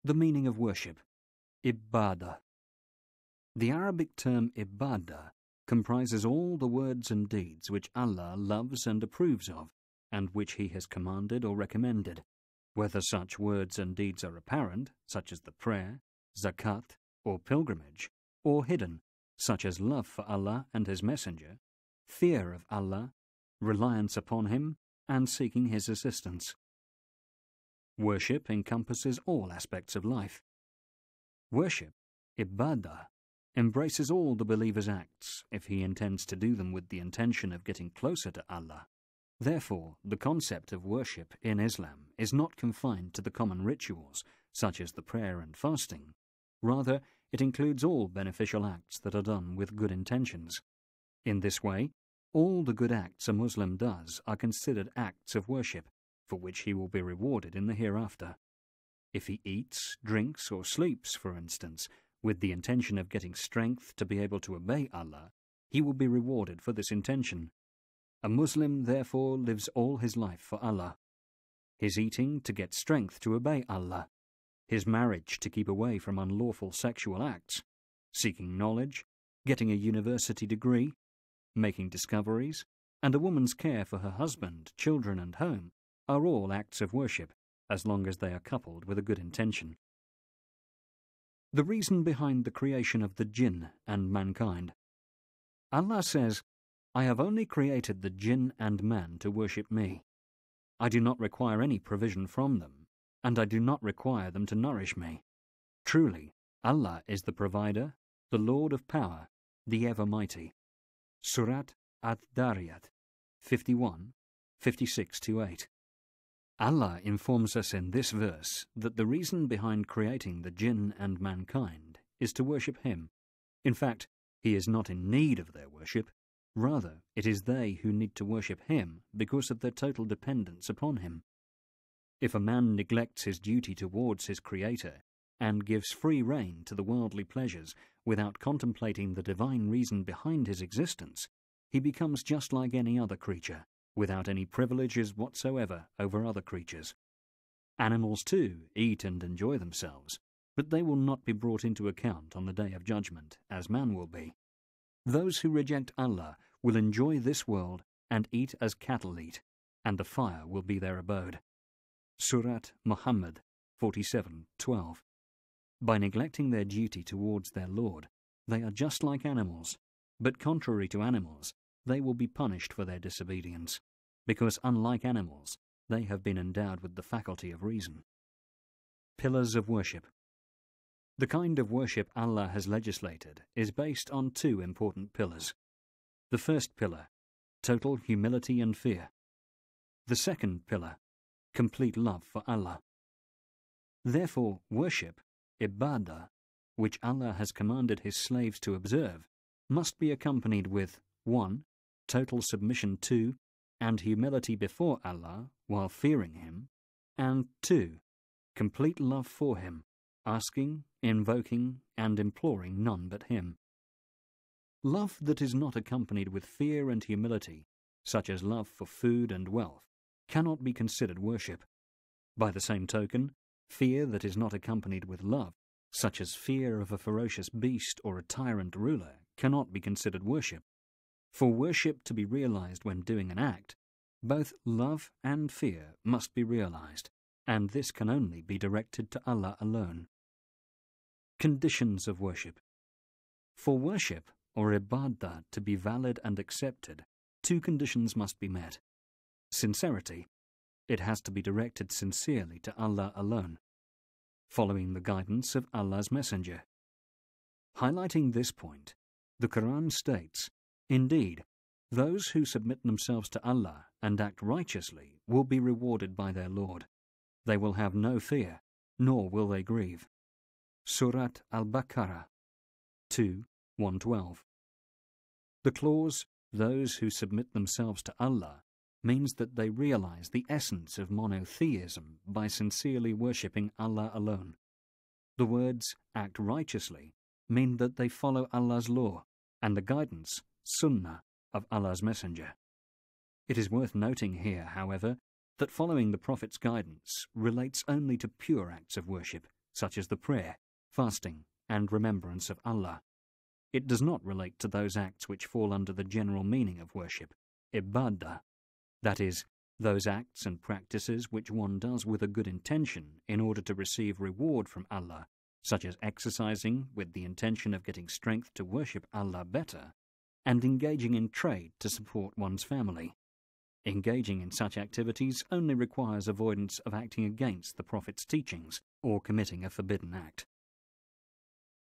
The meaning of worship. Ibadah. The Arabic term ibadah comprises all the words and deeds which Allah loves and approves of, and which He has commanded or recommended, whether such words and deeds are apparent, such as the prayer, zakat, or pilgrimage, or hidden, such as love for Allah and His Messenger, fear of Allah, reliance upon Him, and seeking His assistance. Worship encompasses all aspects of life. Worship, ibadah, embraces all the believer's acts if he intends to do them with the intention of getting closer to Allah. Therefore, the concept of worship in Islam is not confined to the common rituals, such as the prayer and fasting. Rather, it includes all beneficial acts that are done with good intentions. In this way, all the good acts a Muslim does are considered acts of worship, for which he will be rewarded in the hereafter. If he eats, drinks, or sleeps, for instance, with the intention of getting strength to be able to obey Allah, he will be rewarded for this intention. A Muslim, therefore, lives all his life for Allah. His eating to get strength to obey Allah, his marriage to keep away from unlawful sexual acts, seeking knowledge, getting a university degree, making discoveries, and a woman's care for her husband, children, and home are all acts of worship, as long as they are coupled with a good intention. The reason behind the creation of the jinn and mankind. Allah says, "I have only created the jinn and man to worship me. I do not require any provision from them, and I do not require them to nourish me. Truly, Allah is the provider, the Lord of power, the ever-mighty." Surat Ad-Dariyat 51, 56-8. Allah informs us in this verse that the reason behind creating the jinn and mankind is to worship Him. In fact, He is not in need of their worship. Rather, it is they who need to worship Him because of their total dependence upon Him. If a man neglects his duty towards his Creator and gives free rein to the worldly pleasures without contemplating the divine reason behind his existence, he becomes just like any other creature, without any privileges whatsoever over other creatures. Animals, too, eat and enjoy themselves, but they will not be brought into account on the Day of Judgment, as man will be. Those who reject Allah will enjoy this world and eat as cattle eat, and the fire will be their abode. Surat Muhammad 47:12. By neglecting their duty towards their Lord, they are just like animals, but contrary to animals, they will be punished for their disobedience, because unlike animals, they have been endowed with the faculty of reason. Pillars of worship. The kind of worship Allah has legislated is based on two important pillars. The first pillar, total humility and fear. The second pillar, complete love for Allah. Therefore, worship, ibadah, which Allah has commanded His slaves to observe, must be accompanied with 1. Total submission to and humility before Allah while fearing Him, and 2. Complete love for Him, asking, invoking, and imploring none but Him. Love that is not accompanied with fear and humility, such as love for food and wealth, cannot be considered worship. By the same token, fear that is not accompanied with love, such as fear of a ferocious beast or a tyrant ruler, cannot be considered worship. For worship to be realized when doing an act, both love and fear must be realized, and this can only be directed to Allah alone. Conditions of worship. For worship, or ibadah, to be valid and accepted, two conditions must be met. Sincerity. It has to be directed sincerely to Allah alone, following the guidance of Allah's Messenger. Highlighting this point, the Quran states, "Indeed, those who submit themselves to Allah and act righteously will be rewarded by their Lord. They will have no fear, nor will they grieve." Surat Al-Baqarah 2:112. The clause, "those who submit themselves to Allah," means that they realize the essence of monotheism by sincerely worshipping Allah alone. The words, "act righteously," mean that they follow Allah's law and the guidance, sunnah, of Allah's Messenger. It is worth noting here, however, that following the Prophet's guidance relates only to pure acts of worship, such as the prayer, fasting, and remembrance of Allah. It does not relate to those acts which fall under the general meaning of worship, ibadah, that is, those acts and practices which one does with a good intention in order to receive reward from Allah, such as exercising with the intention of getting strength to worship Allah better, and engaging in trade to support one's family. Engaging in such activities only requires avoidance of acting against the Prophet's teachings or committing a forbidden act.